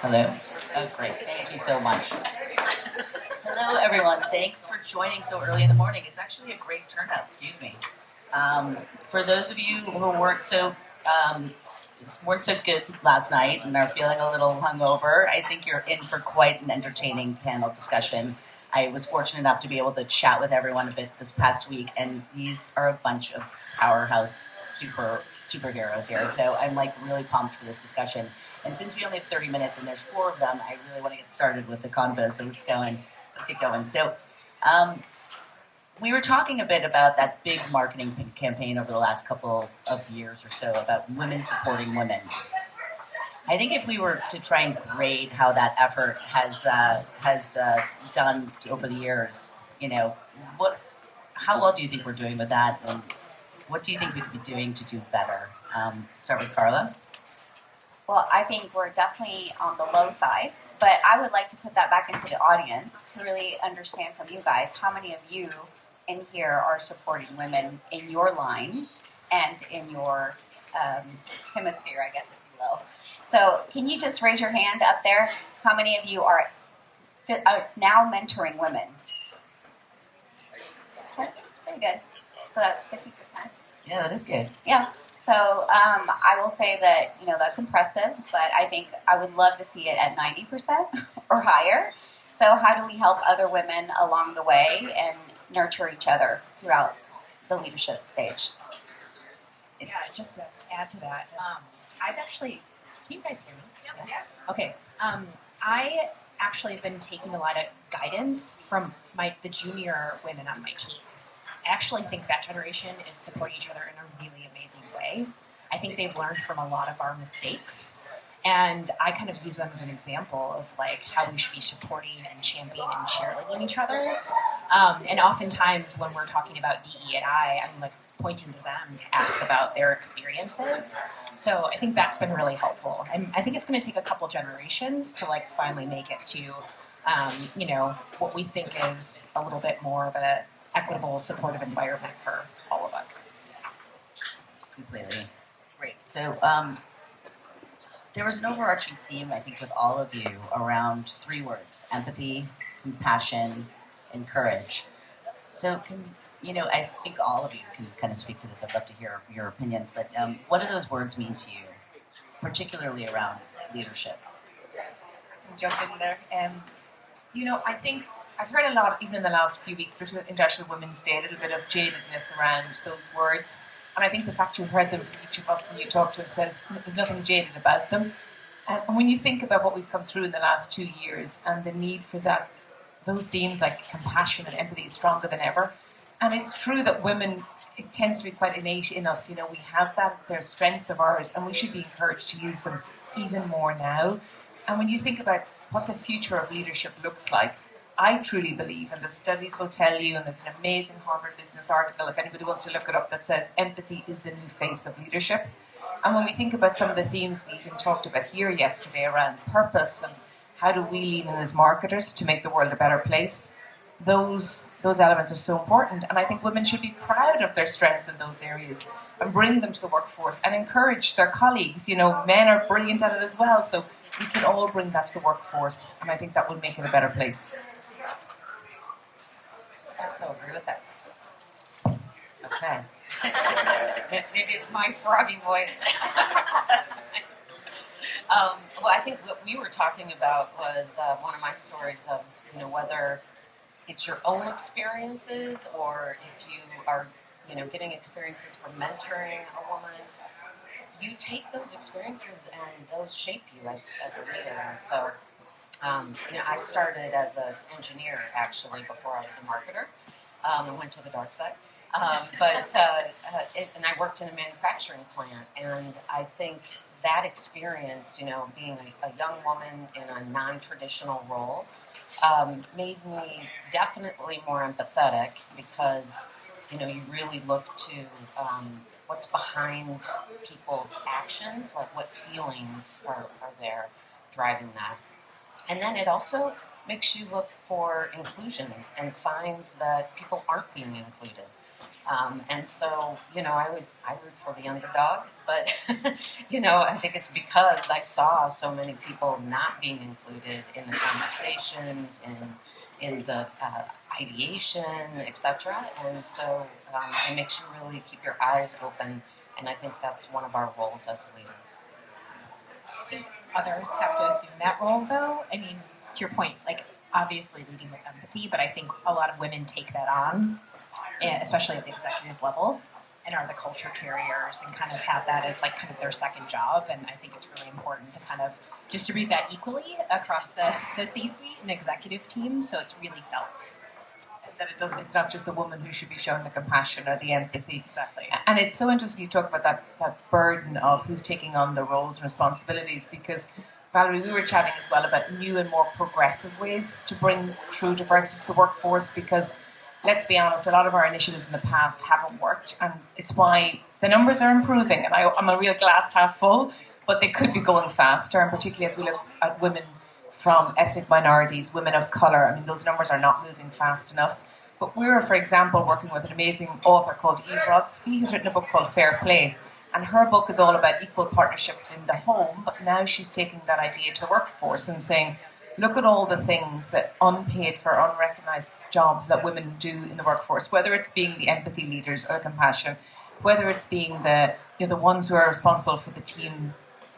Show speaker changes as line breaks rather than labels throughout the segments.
Hello. Oh, great. Thank you so much. Hello, everyone. Thanks for joining so early in the morning. It's actually a great turnout. Excuse me. For those of you who um, weren't so good last night and are feeling a little hungover, I think you're in for quite an entertaining panel discussion. I was fortunate enough to be able to chat with everyone a bit this past week, and these are a bunch of powerhouse superheroes here. So I'm like really pumped for this discussion. And since we only have 30 minutes and there's four of them, I really want to get started with the convo. So let's get going. Um, we were talking a bit about that big marketing campaign over the last couple of years or so about women supporting women. I think if we were to try and grade how that effort has done over the years, how well do you think we're doing with that, and what do you think we could be doing to do better? Start with Carla.
Well, I think we're definitely on the low side, but I would like to put that back into the audience to really understand from you guys how many of you in here are supporting women in your line and in your hemisphere, I guess, if you will. So, can you just raise your hand up there? How many of you are now mentoring women? That's pretty good. So that's 50%.
Yeah, that is good.
Yeah. So I will say that, that's impressive, but I think I would love to see it at 90% or higher. So how do we help other women along the way and nurture each other throughout the leadership stage?
Yeah, just to add to that, I've actually, can you guys hear me? Yeah. Okay. I actually have been taking a lot of guidance from the junior women on my team. I actually think that generation is supporting each other in a really amazing way. I think they've learned from a lot of our mistakes, and I kind of use them as an example of like how we should be supporting and championing and cheerleading each other. And oftentimes when we're talking about DE&I, I'm like pointing to them to ask about their experiences. So I think that's been really helpful. I think it's going to take a couple generations to like finally make it to, what we think is a little bit more of a equitable, supportive environment for all of us.
Completely. Great. So there was an overarching theme, I think, with all of you around three words: empathy, compassion, and courage. So I think all of you can kind of speak to this. I'd love to hear your opinions, but what do those words mean to you, particularly around leadership?
Jump in there. I think I've heard a lot, even in the last few weeks, between International Women's Day, a little bit of jadedness around those words. And I think the fact you heard them from each of us when you talk to us says there's nothing jaded about them. And when you think about what we've come through in the last 2 years and the need for that, those themes like compassion and empathy is stronger than ever. And it's true that women, it tends to be quite innate in us. We have that, they're strengths of ours, and we should be encouraged to use them even more now. And when you think about what the future of leadership looks like, I truly believe, and the studies will tell you, and there's an amazing Harvard Business article, if anybody wants to look it up, that says empathy is the new face of leadership. And when we think about some of the themes we even talked about here yesterday around purpose and how do we lean in as marketers to make the world a better place, those elements are so important. And I think women should be proud of their strengths in those areas and bring them to the workforce and encourage their colleagues. Men are brilliant at it as well, so we can all bring that to the workforce, and I think that would make it a better place.
I so agree with that. Okay. Maybe it's my froggy voice. Well, I think what we were talking about was one of my stories of, whether it's your own experiences or if you are, getting experiences from mentoring a woman. You take those experiences and those shape you as a leader. And so, I started as an engineer, actually, before I was a marketer. I went to the dark side. And I worked in a manufacturing plant. And I think that experience, being a young woman in a non-traditional role, made me definitely more empathetic because, you really look to what's behind people's actions, like what feelings are there driving that. And then it also makes you look for inclusion and signs that people aren't being included. And so, I root for the underdog, but, I think it's because I saw so many people not being included in the conversations, in the ideation, etc. And so it makes you really keep your eyes open, and I think that's one of our roles as a leader.
I think others have to assume that role, though. I mean, to your point, like, obviously leading with empathy, but I think a lot of women take that on, especially at the executive level, and are the culture carriers and kind of have that as like kind of their second job. And I think it's really important to kind of distribute that equally across the C-suite and executive team, so it's really felt.
That it's not just the woman who should be showing the compassion or the empathy.
Exactly.
And it's so interesting you talk about that burden of who's taking on the roles and responsibilities, because Valerie, we were chatting as well about new and more progressive ways to bring true diversity to the workforce, because let's be honest, a lot of our initiatives in the past haven't worked, and it's why the numbers are improving, and I'm a real glass half full, but they could be going faster, and particularly as we look at women from ethnic minorities, women of colour. I mean, those numbers are not moving fast enough. But we're, for example, working with an amazing author called Eve Rodsky, who's written a book called Fair Play. And her book is all about equal partnerships in the home, but now she's taking that idea to the workforce and saying, look at all the things that unpaid for, unrecognised jobs that women do in the workforce, whether it's being the empathy leaders or the compassion, whether it's being the ones who are responsible for the team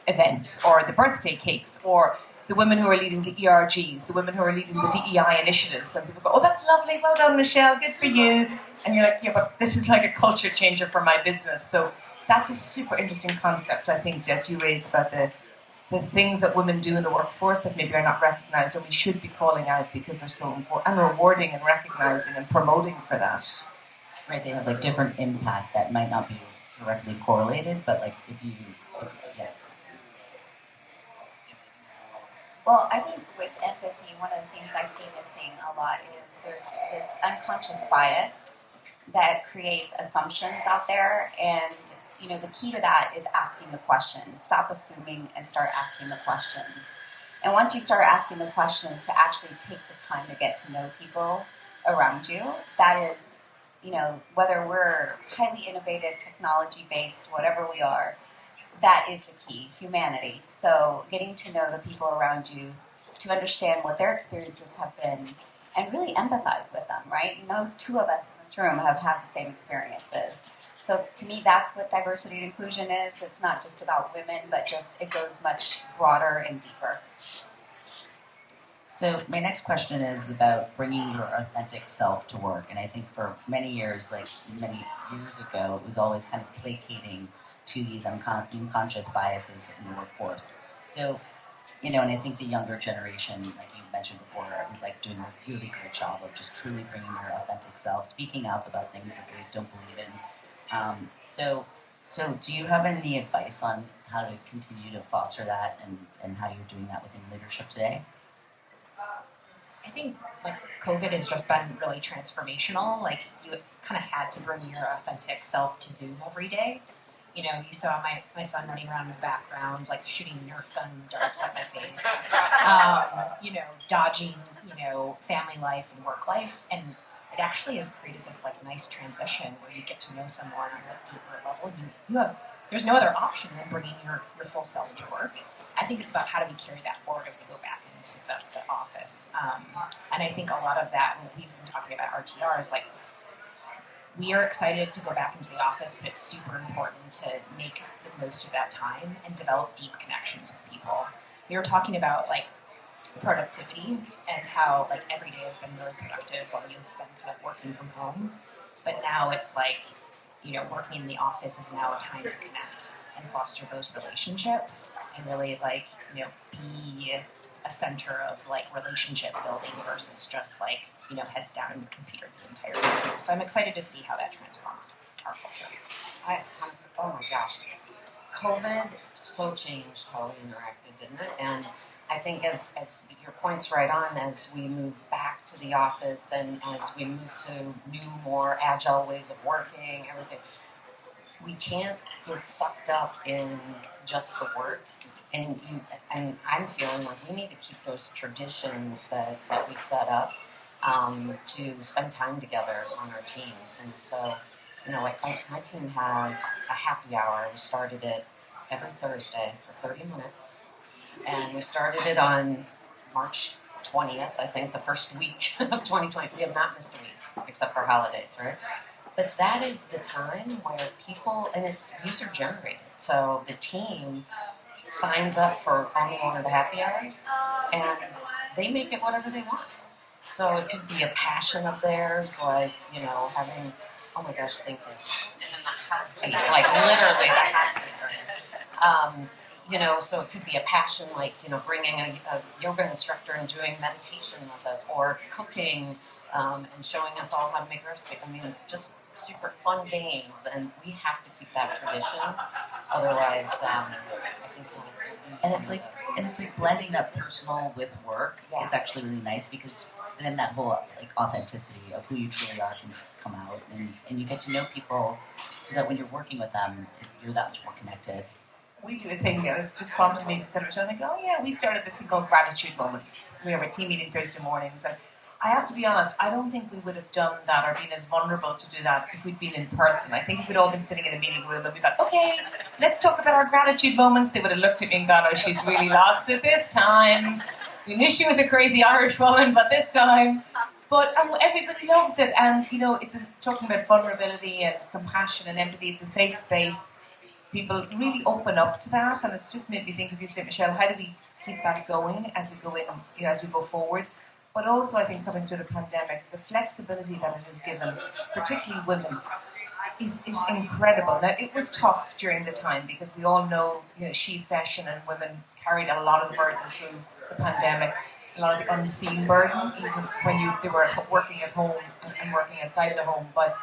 events or the birthday cakes, or the women who are leading the ERGs, the women who are leading the DEI initiatives. And people go, oh, that's lovely, well done, Michelle, good for you. And you're like, yeah, but this is like a culture changer for my business. So that's a super interesting concept, I think, Jess, you raised about the things that women do in the workforce that maybe are not recognised, or we should be calling out because they're so important, and rewarding and recognising and promoting for that.
Right, they have like different impact that might not be directly correlated, but like if yeah.
Well, I think with empathy, one of the things I see missing a lot is there's this unconscious bias that creates assumptions out there, and the key to that is asking the questions. Stop assuming and start asking the questions. And once you start asking the questions, to actually take the time to get to know people around you, that is, whether we're highly innovative, technology-based, whatever we are, that is the key, humanity. So getting to know the people around you, to understand what their experiences have been, and really empathize with them, right? Two of us in this room have had the same experiences. So to me, that's what diversity and inclusion is. It's not just about women, but just it goes much broader and deeper.
So my next question is about bringing your authentic self to work. And I think for many years ago, it was always kind of placating to these unconscious biases in the workforce. So, and I think the younger generation, like you mentioned before, is like doing a really great job of just truly bringing their authentic self, speaking out about things that they don't believe in. So do you have any advice on how to continue to foster that and how you're doing that within leadership today?
I think like COVID has just been really transformational. Like you kind of had to bring your authentic self to Zoom every day. You saw my son running around in the background, like shooting Nerf gun darts at my face. Dodging, family life and work life, and it actually has created this like nice transition where you get to know someone on a deeper level. There's no other option than bringing your full self to work. I think it's about how do we carry that forward as we go back into the office. And I think a lot of that, when we've been talking about RTR, is like, we are excited to go back into the office, but it's super important to make the most of that time and develop deep connections with people. We were talking about like productivity and how like every day has been really productive while you've been kind of working from home. But now it's like, working in the office is now a time to connect and foster those relationships and really like, be a center of like relationship building versus just like, heads down in the computer the entire time. So I'm excited to see how that transforms our culture.
Oh my gosh. COVID so changed how we interacted, didn't it? And I think as your point's right on, as we move back to the office and as we move to new, more agile ways of working, everything, we can't get sucked up in just the work. And I'm feeling like we need to keep those traditions that we set up to spend time together on our teams. And so like my team has a happy hour. We started it every Thursday for 30 minutes. And we started it on March 20th, I think, the first week of 2020. We have not missed a week, except for holidays, right? But that is the time where people, and it's user generated. So the team signs up for only one of the happy hours, and they make it whatever they want. So it could be a passion of theirs, like, having, oh my gosh, thank you, in the hot seat, like literally the hot seat. So it could be a passion, like, bringing a yoga instructor and doing meditation with us, or cooking and showing us all how to make recipes. I mean, just super fun games, and we have to keep that tradition. Otherwise, I think we'll lose.
And it's like blending that personal with work is actually really nice, because then that whole authenticity of who you truly are can come out, and you get to know people, so that when you're working with them, you're that much more connected.
We do a thing that it's just prompted me to set up. I'm like, oh yeah, we started this thing called Gratitude Moments. We have a team meeting Thursday mornings, and I have to be honest, I don't think we would have done that or been as vulnerable to do that if we'd been in person. I think if we'd all been sitting in a meeting room and we thought, okay, let's talk about our gratitude moments, they would have looked at me and gone, oh, she's really lost it this time. We knew she was a crazy Irish woman, but this time. But everybody loves it, and it's talking about vulnerability and compassion and empathy. It's a safe space. People really open up to that, and it's just made me think, as you said, Michelle, how do we keep that going as we go in, as we go forward? But also, I think coming through the pandemic, the flexibility that it has given, particularly women, is incredible. Now, it was tough during the time, because we all know, She Session and women carried a lot of the burden through the pandemic, a lot of the unseen burden, even when they were working at home and working outside the home. But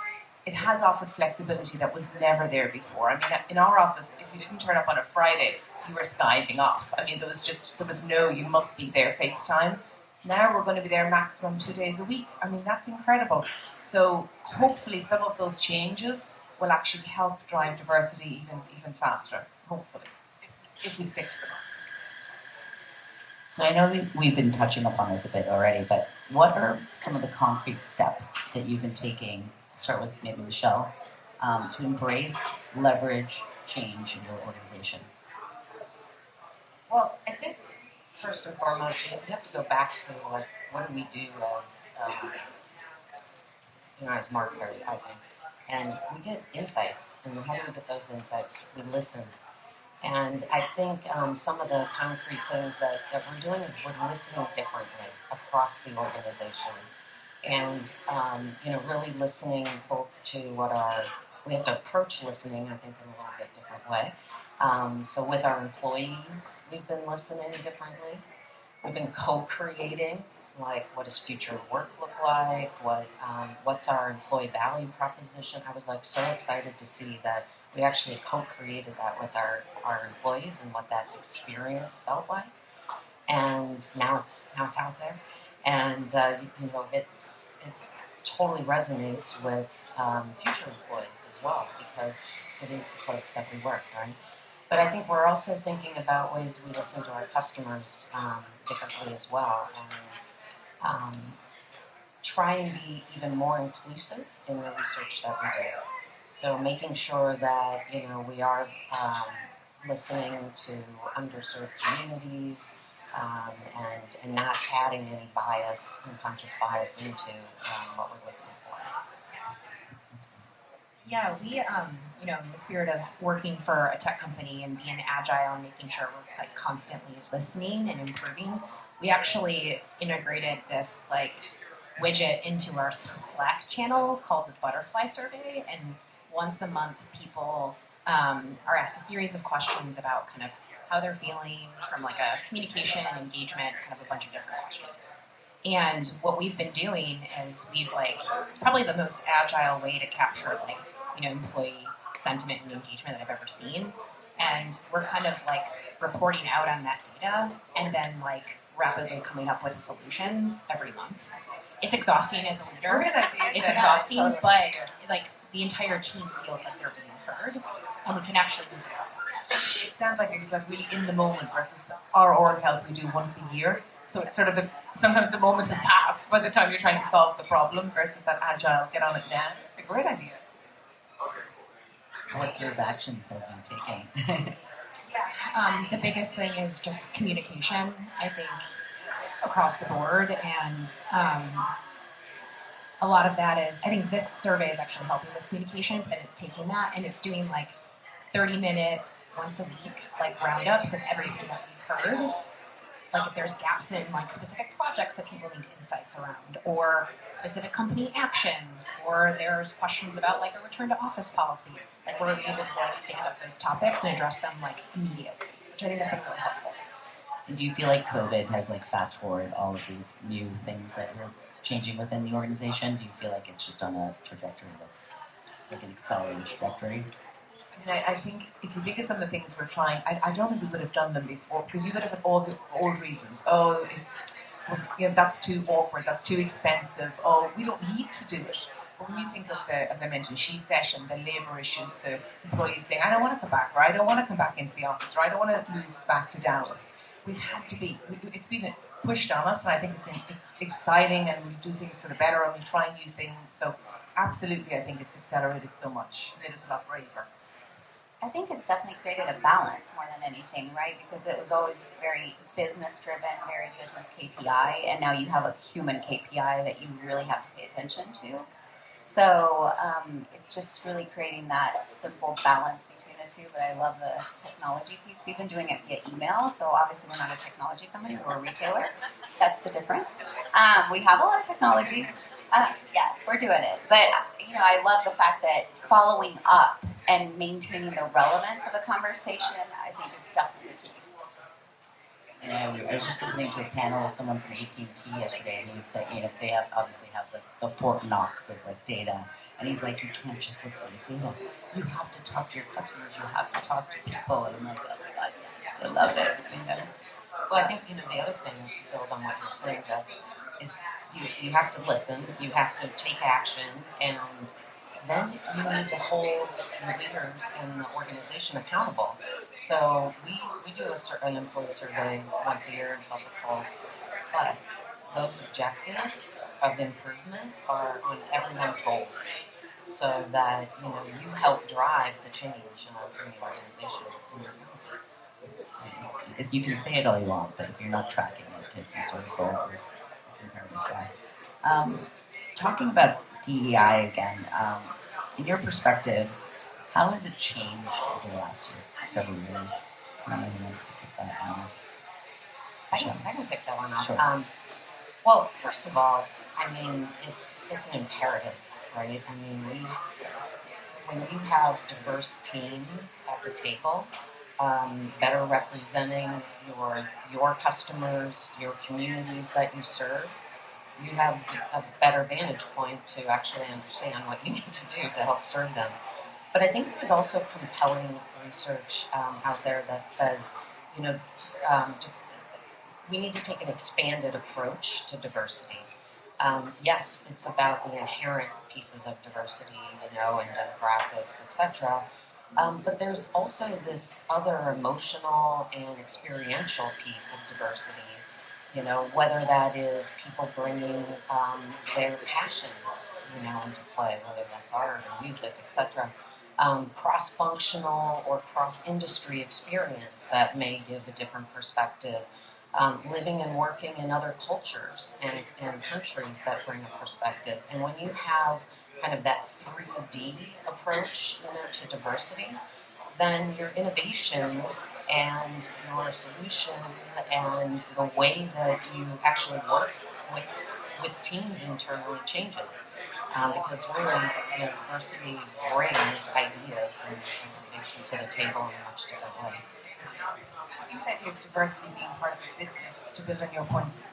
it has offered flexibility that was never there before. I mean, in our office, if you didn't turn up on a Friday, you were skiving off. I mean, there was no, you must be there FaceTime. Now we're going to be there maximum 2 days a week. I mean, that's incredible. So hopefully some of those changes will actually help drive diversity even faster, hopefully, if we stick to them.
So I know we've been touching upon this a bit already, but what are some of the concrete steps that you've been taking, start with maybe Michelle, to embrace, leverage, change in your organization?
Well, I think first and foremost, you have to go back to what do we do as marketers, I think. And we get insights, and how do we get those insights? We listen. And I think some of the concrete things that we're doing is we're listening differently across the organization. And, really listening both to we have to approach listening, I think, in a little bit different way. So with our employees, we've been listening differently. We've been co-creating, like, what does future work look like? What's our employee value proposition? I was so excited to see that we actually co-created that with our employees and what that experience felt like. And now it's out there, and it totally resonates with future employees as well, because it is the place that we work, right? But I think we're also thinking about ways we listen to our customers differently as well, and try and be even more inclusive in the research that we do. So making sure that we are listening to underserved communities, and not adding any bias, unconscious bias into what we're listening for.
Yeah, we, in the spirit of working for a tech company and being agile and making sure we're constantly listening and improving, we actually integrated this widget into our Slack channel called the Butterfly Survey, and once a month people are asked a series of questions about kind of how they're feeling from a communication and engagement, kind of a bunch of different questions. And what we've been doing is it's probably the most agile way to capture employee sentiment and engagement that I've ever seen. And we're kind of reporting out on that data and then rapidly coming up with solutions every month. It's exhausting as a leader. It's exhausting, but the entire team feels like they're being heard, and we can actually move it.
It sounds like it's really in the moment versus our org health we do once a year. So it's sort of sometimes the moment has passed by the time you're trying to solve the problem versus that agile, get on it now. It's a great idea.
What sort of actions have you taken?
The biggest thing is just communication, I think, across the board. And a lot of that is, I think this survey is actually helping with communication, but it's taking that and it's doing like 30-minute, once a week, like roundups of everything that we've heard. Like if there's gaps in like specific projects that people need insights around, or specific company actions, or there's questions about like a return to office policy, like we're able to like stand up those topics and address them like immediately, which I think has been really helpful.
And do you feel like COVID has like fast forwarded all of these new things that you're changing within the organization? Do you feel like it's just on a trajectory that's just like an accelerated trajectory?
I think if you think of some of the things we're trying, I don't think we would have done them before because you would have had all the old reasons. Oh, that's too awkward, that's too expensive. Oh, we don't need to do it. But when you think of the, as I mentioned, she session, the labour issues, the employees saying, I don't want to come back, or I don't want to come back into the office, or I don't want to move back to Dallas. We've had to be. It's been pushed on us, and I think it's exciting, and we do things for the better, and we try new things. So absolutely, I think it's accelerated so much. Made us a lot braver.
I think it's definitely created a balance more than anything, right? Because it was always very business driven, very business KPI, and now you have a human KPI that you really have to pay attention to. So it's just really creating that simple balance between the two. But I love the technology piece. We've been doing it via email, so obviously we're not a technology company, we're a retailer. That's the difference. We have a lot of technology. Yeah, we're doing it. But I love the fact that following up and maintaining the relevance of a conversation, I think, is definitely the key.
I was just listening to a panel with someone from AT&T yesterday, and he was saying, they obviously have the Fort Knox of like data, and he's like, you can't just listen to data. You have to talk to your customers. You have to talk to people. And I'm like, oh my god, yes, I love it.
Well, I think the other thing to build on what you're saying, Jess, is you have to listen, you have to take action, and then you need to hold your leaders and the organization accountable. So we do an employee survey once a year in Fossil Pulse, but those objectives of improvement are on everyone's goals, so that you help drive the change in the organization.
If you can say it all you want, but if you're not tracking it to some sort of goal, it's inherently bad. Talking about DEI again, in your perspectives, how has it changed over the last several years? Anyone wants to pick that one up?
I can pick that one up.
Sure.
Well, first of all, I mean, it's an imperative, right? I mean, when you have diverse teams at the table, better representing your customers, your communities that you serve, you have a better vantage point to actually understand what you need to do to help serve them. But I think there's also compelling research out there that says, we need to take an expanded approach to diversity. Yes, it's about the inherent pieces of diversity, and demographics, etc. But there's also this other emotional and experiential piece of diversity. Whether that is people bringing their passions, into play, whether that's art or music, etc. Cross-functional or cross-industry experience that may give a different perspective. Living and working in other cultures and countries that bring a perspective. And when you have kind of that 3D approach, to diversity, then your innovation and your solutions and the way that you actually work with teams internally changes. Because diversity brings ideas and innovation to the table in a much different way.
I think that your diversity being part of the business, to build on your point,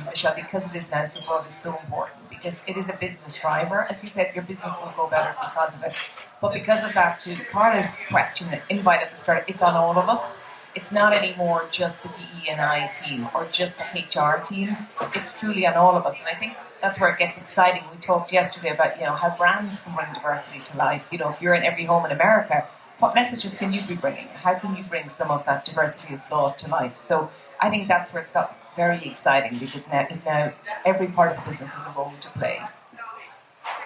Michelle, because it is now so broad, is so important, because it is a business driver. As you said, your business will go better because of it. But because of that, to Carla's question, invite at the start, it's on all of us. It's not anymore just the DE&I team or just the HR team. It's truly on all of us. And I think that's where it gets exciting. We talked yesterday about, how brands can bring diversity to life. If you're in every home in America, what messages can you be bringing? How can you bring some of that diversity of thought to life? So I think that's where it's got very exciting, because now every part of the business has a role to play.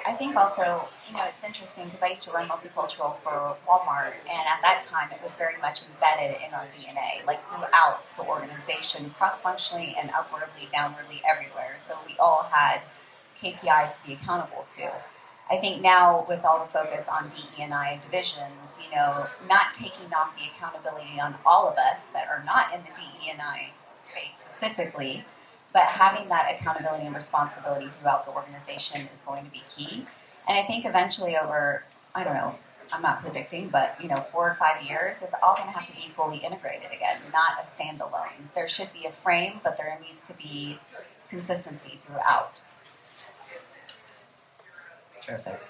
I think also, it's interesting because I used to run multicultural for Walmart, and at that time it was very much embedded in our DNA, like throughout the organization, cross-functionally and upwardly, downwardly, everywhere. So we all had KPIs to be accountable to. I think now with all the focus on DE&I divisions, not taking off the accountability on all of us that are not in the DE&I space specifically, but having that accountability and responsibility throughout the organization is going to be key. And I think eventually over, I don't know, I'm not predicting, but 4 or 5 years, it's all going to have to be fully integrated again, not a standalone. There should be a frame, but there needs to be consistency throughout.
Terrific.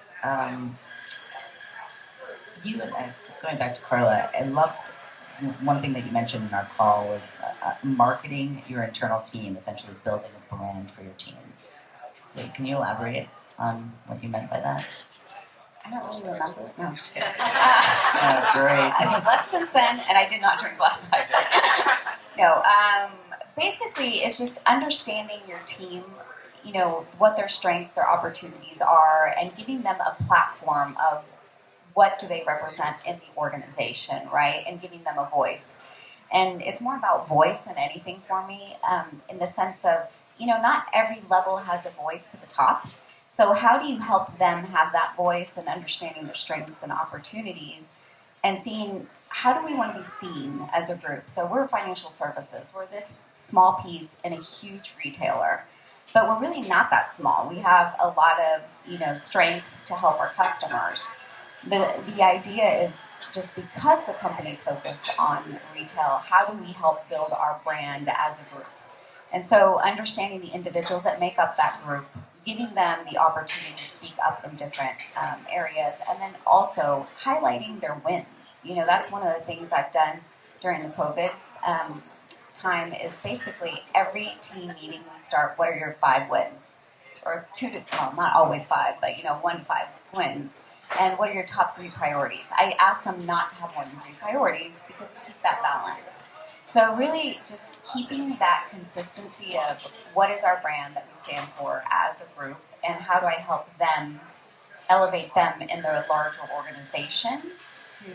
You and going back to Carla, I loved one thing that you mentioned in our call was marketing your internal team, essentially building a brand for your team. So can you elaborate on what you meant by that?
I don't really remember. No, I'm just kidding.
Great.
I slept since then, and I did not drink last night. No, basically, it's just understanding your team, what their strengths, their opportunities are, and giving them a platform of what do they represent in the organization, right? And giving them a voice. And it's more about voice than anything for me, in the sense of, not every level has a voice to the top. So how do you help them have that voice and understanding their strengths and opportunities and seeing how do we want to be seen as a group? So we're financial services. We're this small piece in a huge retailer. But we're really not that small. We have a lot of, strength to help our customers. The idea is just because the company's focused on retail, how do we help build our brand as a group? And so understanding the individuals that make up that group, giving them the opportunity to speak up in different areas, and then also highlighting their wins. That's one of the things I've done during the COVID time is basically every team meeting we start, what are your 5 wins? Or not always 5, but 1 to 5 wins. And what are your top 3 priorities? I ask them not to have more than 3 priorities because to keep that balance. So really just keeping that consistency of what is our brand that we stand for as a group and how do I help them elevate them in their larger organization to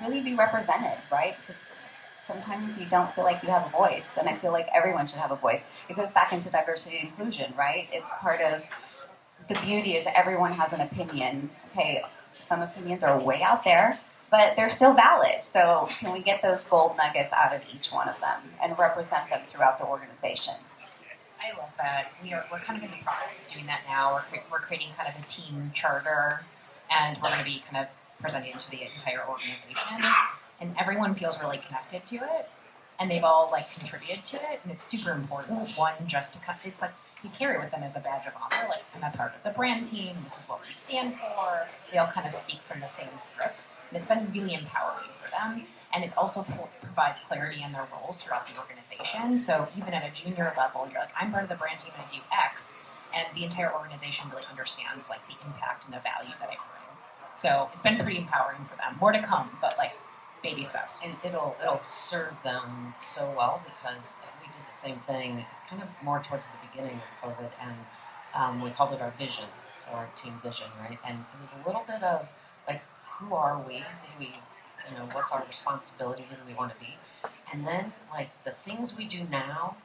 really be represented, right? Because sometimes you don't feel like you have a voice, and I feel like everyone should have a voice. It goes back into diversity and inclusion, right? It's part of the beauty is everyone has an opinion. Okay, some opinions are way out there, but they're still valid. So can we get those gold nuggets out of each one of them and represent them throughout the organization?
I love that. We're kind of in the process of doing that now. We're creating kind of a team charter, and we're going to be kind of presenting it to the entire organization. And everyone feels really connected to it, and they've all contributed to it, and it's super important. One, just to it's like we carry with them as a badge of honor. Like, I'm a part of the brand team. This is what we stand for. They all kind of speak from the same script, and it's been really empowering for them. And it also provides clarity in their roles throughout the organization. So even at a junior level, you're like, I'm part of the brand team and I do X, and the entire organization really understands the impact and the value that I bring. So it's been pretty empowering for them. More to come, but baby steps.
And it'll serve them so well because we did the same thing kind of more towards the beginning of COVID, and we called it our vision, so our team vision, right? And it was a little bit of who are we? Who do we, what's our responsibility? Who do we want to be? And then the things we do now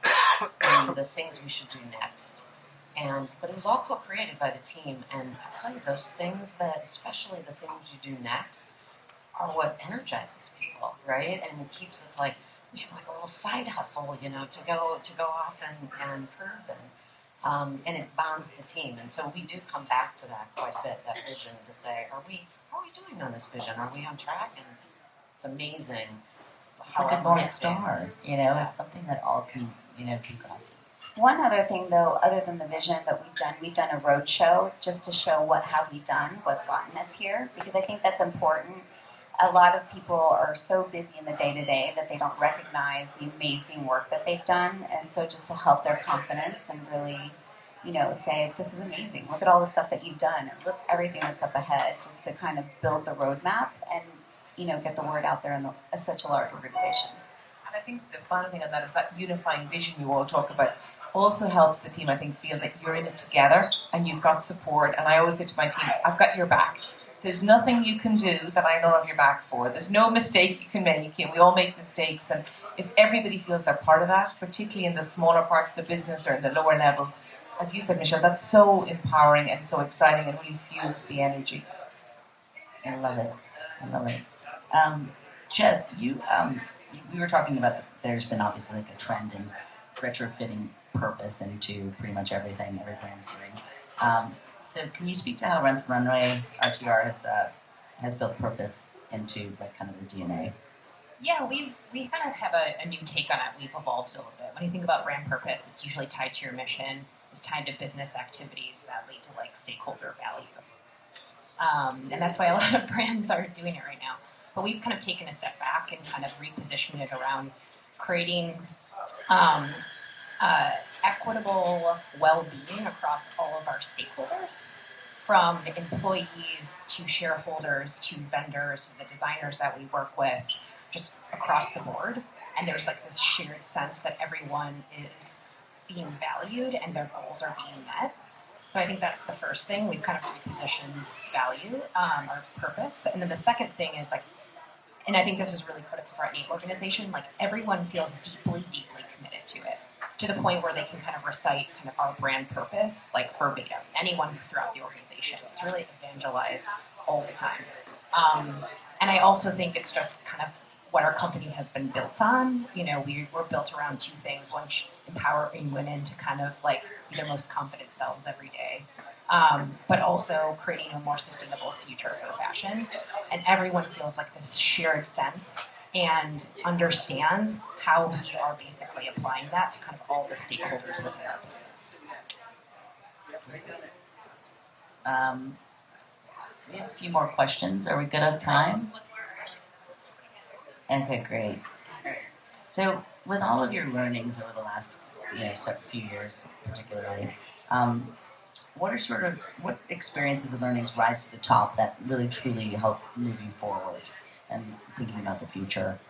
and the things we should do next. But it was all co-created by the team, and I tell you, those things that, especially the things you do next, are what energizes people, right? And keeps it we have a little side hustle, to go off and prove, and it bonds the team. And so we do come back to that quite a bit, that vision, to say, how are we doing on this vision? Are we on track? And it's amazing.
It's like a North Star, it's something that all can, can grasp.
One other thing, though, other than the vision that we've done a road show just to show what have we done, what's gotten us here, because I think that's important. A lot of people are so busy in the day-to-day that they don't recognize the amazing work that they've done, and so just to help their confidence and really, say, this is amazing, look at all the stuff that you've done, and look everything that's up ahead, just to kind of build the roadmap and, get the word out there in such a large organization.
And I think the final thing on that is that unifying vision you all talk about. also helps the team, I think, feel that you're in it together and you've got support. And I always say to my team, I've got your back. There's nothing you can do that I don't have your back for. There's no mistake you can make. We all make mistakes. And if everybody feels they're part of that, particularly in the smaller parts of the business or in the lower levels, as you said, Michelle, that's so empowering and so exciting and really fuels the energy.
I love it. I love it. Jess, we were talking about there's been obviously like a trend in retrofitting purpose into pretty much everything every brand's doing. So can you speak to how Runway RTR has built purpose into like kind of their DNA?
Yeah, we kind of have a new take on it. We've evolved a little bit. When you think about brand purpose, it's usually tied to your mission. It's tied to business activities that lead to like stakeholder value. And that's why a lot of brands are doing it right now. But we've kind of taken a step back and kind of repositioned it around creating equitable well-being across all of our stakeholders, from employees to shareholders to vendors to the designers that we work with, just across the board. And there's like this shared sense that everyone is being valued and their goals are being met. So I think that's the first thing. We've kind of repositioned value, our purpose. And then the second thing is like, and I think this is really critical for any organization, like everyone feels deeply, deeply committed to it, to the point where they can kind of recite kind of our brand purpose, like verbatim, anyone throughout the organization. It's really evangelized all the time. And I also think it's just kind of what our company has been built on. You know, we're built around two things. One, empowering women to kind of like be their most confident selves every day, but also creating a more sustainable future for fashion. And everyone feels like this shared sense and understands how we are basically applying that to kind of all the stakeholders within our business.
We have a few more questions. Are we good on time? Okay, great. So, with all of your learnings over the last, few years, particularly, what experiences and learnings rise to the top that really truly help move you forward and thinking about the future?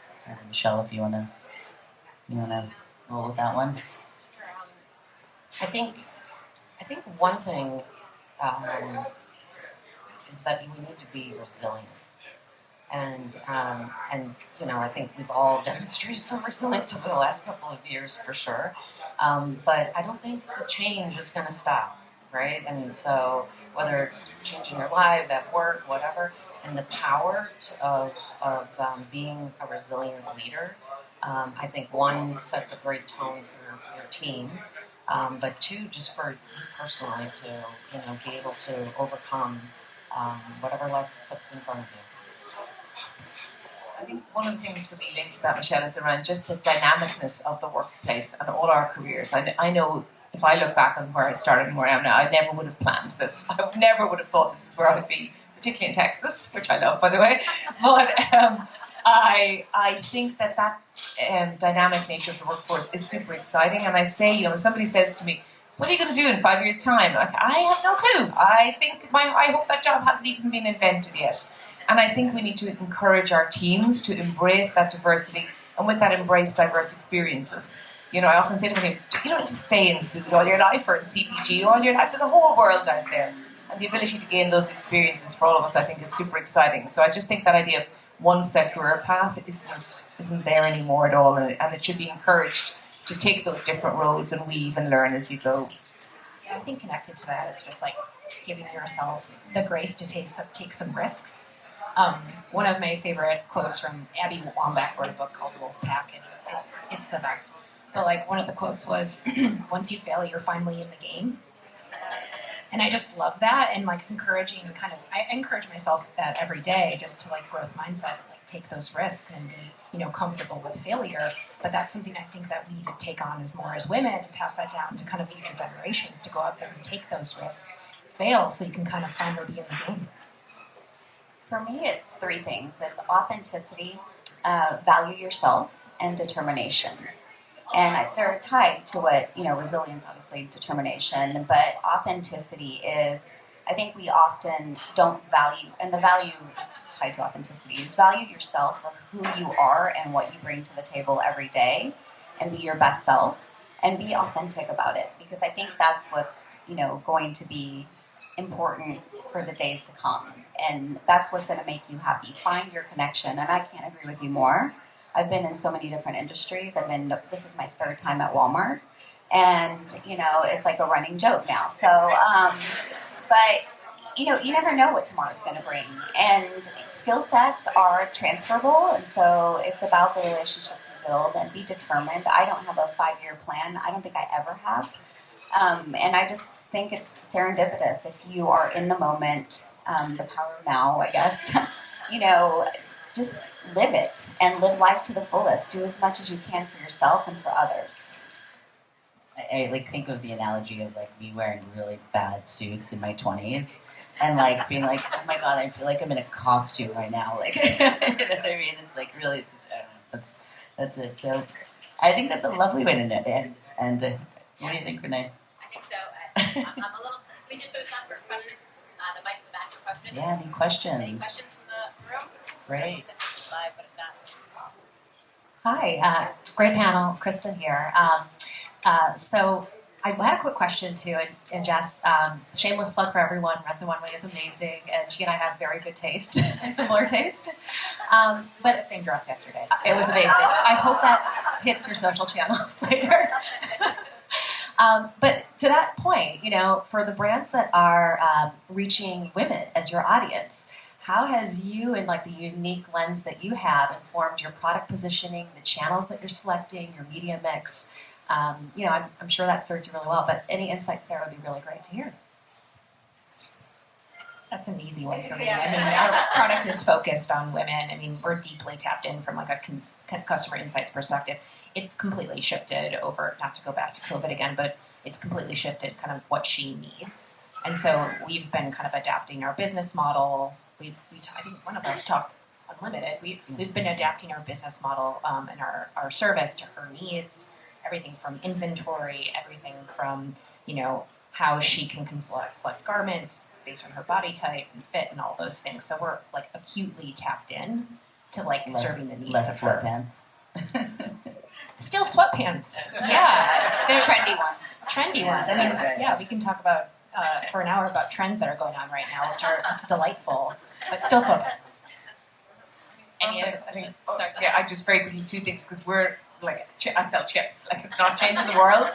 Michelle, if you wanna roll with that one.
I think one thing is that we need to be resilient. And I think we've all demonstrated some resilience over the last couple of years for sure. But I don't think the change is going to stop, right? And so whether it's changing your life, at work, whatever, and the power of being a resilient leader, I think one, sets a great tone for your team, but two, just for you personally to be able to overcome whatever life puts in front of you.
I think one of the things for me linked to that, Michelle, is around just the dynamicness of the workplace and all our careers. I know if I look back on where I started and where I am now, I never would have planned this. I never would have thought this is where I would be, particularly in Texas, which I love, by the way. But I think that dynamic nature of the workforce is super exciting. And I say, when somebody says to me, what are you going to do in 5 years' time? I have no clue. I hope that job hasn't even been invented yet. And I think we need to encourage our teams to embrace that diversity, and with that, embrace diverse experiences. I often say to them, you don't need to stay in food all your life or in CPG all your life. There's a whole world out there. And the ability to gain those experiences for all of us, I think, is super exciting. So I just think that idea of one set career path isn't there anymore at all. And it should be encouraged to take those different roads and weave and learn as you go.
Yeah, I think connected to that is just like giving yourself the grace to take some risks. One of my favorite quotes from Abby Wambach wrote a book called Wolfpack, and it's the best. But like one of the quotes was, "Once you fail, you're finally in the game." And I just love that, and like encouraging I encourage myself that every day, just to like growth mindset, like take those risks and be comfortable with failure. But that's something I think that we need to take on as women and pass that down to kind of future generations to go out there and take those risks, fail, so you can kind of finally be in the game.
For me, it's three things. It's authenticity, value yourself, and determination. And they're tied to what, resilience, obviously, determination, but authenticity is, I think we often don't value, and the value is tied to authenticity, is value yourself for who you are and what you bring to the table every day, and be your best self. and be authentic about it, because I think that's what's, going to be important for the days to come. And that's what's going to make you happy. Find your connection. And I can't agree with you more. I've been in so many different industries. This is my third time at Walmart. And, it's like a running joke now. So, but, you never know what tomorrow's going to bring. And skill sets are transferable. And so it's about the relationships you build, and be determined. I don't have a 5-year plan. I don't think I ever have. And I just think it's serendipitous if you are in the moment, the power of now, I guess. Just live it and live life to the fullest. Do as much as you can for yourself and for others.
I think of the analogy of me wearing really bad suits in my 20s and being like, oh my god, I feel like I'm in a costume right now. You know what I mean? It's really, that's it. So I think that's a lovely way to end. And what do you think, Renee?
I think so. I'm a little. We just open up for questions. The mic in the back for questions.
Yeah, any questions?
Any questions from the room?
Great.
Live, but if not.
Hi, great panel, Krista here. So I had a quick question too, and Jess, shameless plug for everyone, Rent the Runway is amazing, and she and I have very good taste and similar taste. But
Same dress yesterday.
it was amazing. I hope that hits your social channels later. But to that point, for the brands that are reaching women as your audience, how has you and the unique lens that you have informed your product positioning, the channels that you're selecting, your media mix? I'm sure that serves you really well, but any insights there would be really great to hear.
That's an easy one for me. Our product is focused on women. We're deeply tapped in from a customer insights perspective. It's completely shifted over, not to go back to COVID again, but it's completely shifted kind of what she needs. And so we've been kind of adapting our business model. I think one of us talked Unlimited. We've been adapting our business model and our service to her needs, everything from inventory, everything from, how she can select garments based on her body type and fit and all those things. So we're acutely tapped in to serving the needs
less
of her.
sweatpants.
Still sweatpants. Yeah.
They're trendy ones.
Trendy ones. Yeah, we can talk about for an hour about trends that are going on right now, which are delightful, but still sweatpants.
I just very quickly 2 things, because we're I sell chips. It's not changing the world,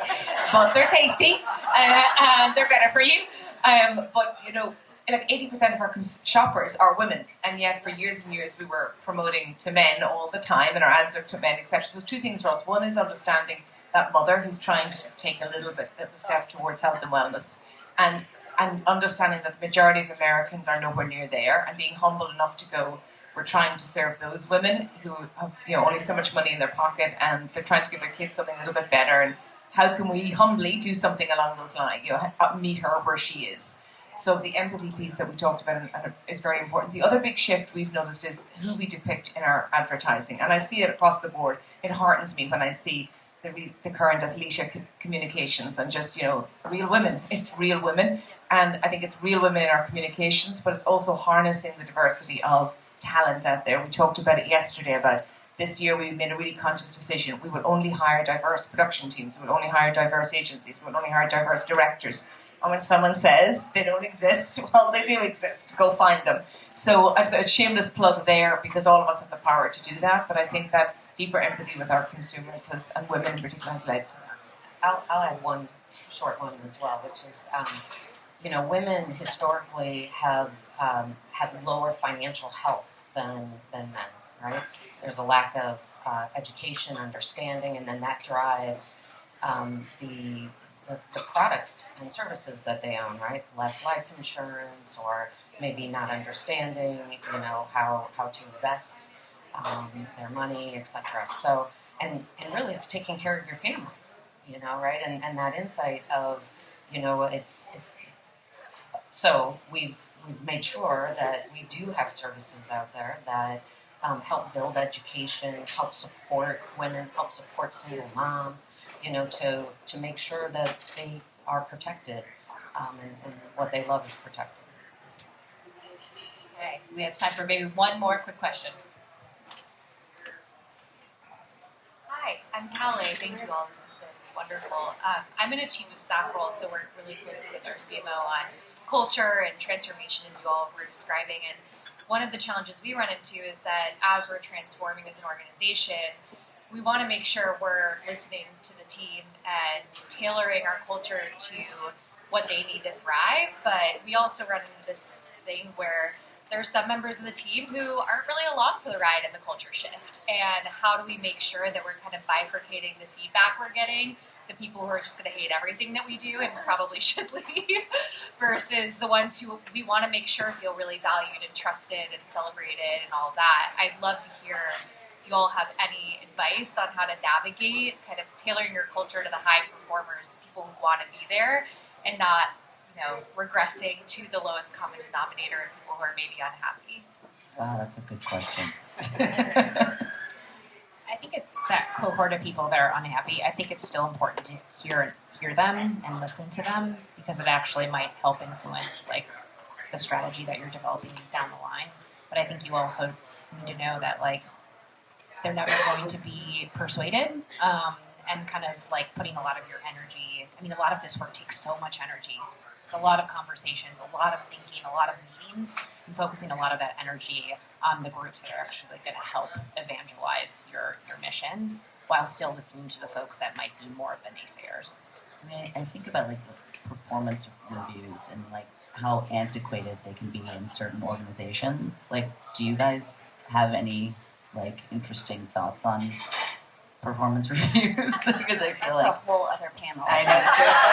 but they're tasty and they're better for you. But 80% of our shoppers are women, and yet for years and years we were promoting to men all the time, and our ads are to men, etc. So 2 things for us. One is understanding that mother who's trying to just take a little bit of a step towards health and wellness, and understanding that the majority of Americans are nowhere near there, and being humble enough to go, we're trying to serve those women who have only so much money in their pocket, and they're trying to give their kids something a little bit better, and how can we humbly do something along those lines, meet her where she is. So the empathy piece that we talked about is very important. The other big shift we've noticed is who we depict in our advertising, and I see it across the board. It heartens me when I see the current athleisure communications and just real women. It's real women, and I think it's real women in our communications, but it's also harnessing the diversity of talent out there. We talked about it yesterday, about this year we made a really conscious decision. We would only hire diverse production teams, we would only hire diverse agencies, we would only hire diverse directors. And when someone says they don't exist, well, they do exist. Go find them. So it's a shameless plug there, because all of us have the power to do that, but I think that deeper empathy with our consumers and women in particular has led to that.
I'll add one short one as well, which is, women historically have had lower financial health than men, right? There's a lack of education, understanding, and then that drives the products and services that they own, right? Less life insurance, or maybe not understanding, how to invest their money, etc. So, and really it's taking care of your family, right? And that insight of, so we've made sure that we do have services out there that help build education, help support women, help support single moms, to make sure that they are protected and what they love is protected.
Okay, we have time for maybe one more quick question.
Hi, I'm Carla. Thank you all. This has been Wonderful. I'm in a chief of staff role, so we're really closely with our CMO on culture and transformation, as you all were describing. And one of the challenges we run into is that as we're transforming as an organization, we want to make sure we're listening to the team and tailoring our culture to what they need to thrive. But we also run into this thing where there are some members of the team who aren't really along for the ride in the culture shift. And how do we make sure that we're kind of bifurcating the feedback we're getting, the people who are just going to hate everything that we do and probably should leave, versus the ones who we want to make sure feel really valued and trusted and celebrated and all that. I'd love to hear if you all have any advice on how to navigate kind of tailoring your culture to the high performers, the people who want to be there, and not, regressing to the lowest common denominator and people who are maybe unhappy.
Wow, that's a good question.
I think it's that cohort of people that are unhappy. I think it's still important to hear them and listen to them, because it actually might help influence like the strategy that you're developing down the line. But I think you also need to know that like they're never going to be persuaded, and kind of like putting a lot of your energy. I mean, a lot of this work takes so much energy. It's a lot of conversations, a lot of thinking, a lot of meetings, and focusing a lot of that energy on the groups that are actually going to help evangelize your mission, while still listening to the folks that might be more of the naysayers.
I mean, I think about like the performance reviews and like how antiquated they can be in certain organizations. Like, do you guys have any like interesting thoughts on performance reviews? Because I feel
That's
like
a whole other panel.
I know, seriously.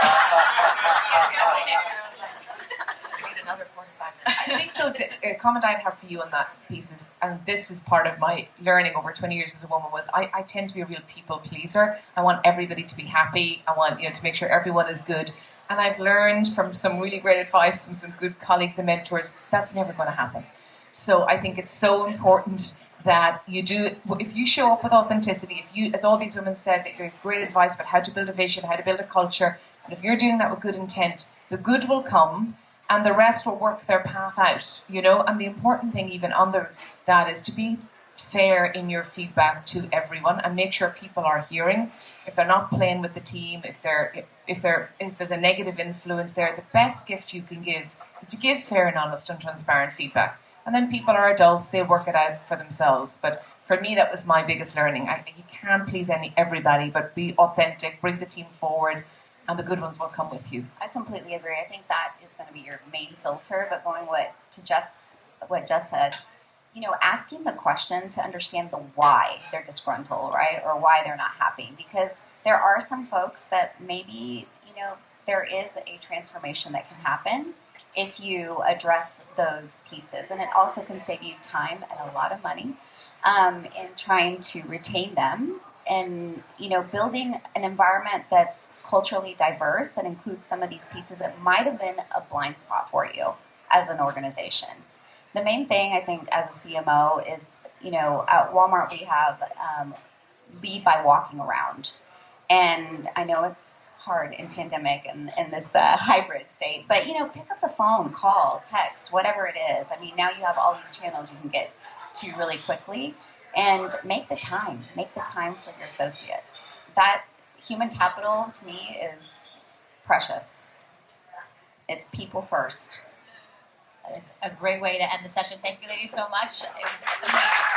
We need another 45 minutes.
I think though, a comment I'd have for you on that piece is, and this is part of my learning over 20 years as a woman, was I tend to be a real people pleaser. I want everybody to be happy. I want to make sure everyone is good. And I've learned from some really great advice from some good colleagues and mentors, that's never going to happen. So I think it's so important that you do, if you show up with authenticity, if you, as all these women said, that you have great advice about how to build a vision, how to build a culture, and if you're doing that with good intent, the good will come and the rest will work their path out, and the important thing even under that is to be fair in your feedback to everyone and make sure people are hearing. If they're not playing with the team, if there's a negative influence there, the best gift you can give is to give fair and honest and transparent feedback. And then people are adults, they work it out for themselves. But for me, that was my biggest learning. You can't please everybody, but be authentic, bring the team forward, and the good ones will come with you.
I completely agree. I think that is going to be your main filter. But going what Jess said, asking the question to understand the why they're disgruntled, right, or why they're not happy. Because there are some folks that maybe there is a transformation that can happen if you address those pieces, and it also can save you time and a lot of money in trying to retain them. And building an environment that's culturally diverse that includes some of these pieces that might have been a blind spot for you as an organization. The main thing I think as a CMO is, at Walmart we have lead by walking around, and I know it's hard in pandemic and in this hybrid state, but pick up the phone, call, text, whatever it is. I mean, now you have all these channels you can get to really quickly. And make the time for your associates. That human capital to me is precious. It's people first.
That is a great way to end the session. Thank you, ladies, so much. It was amazing.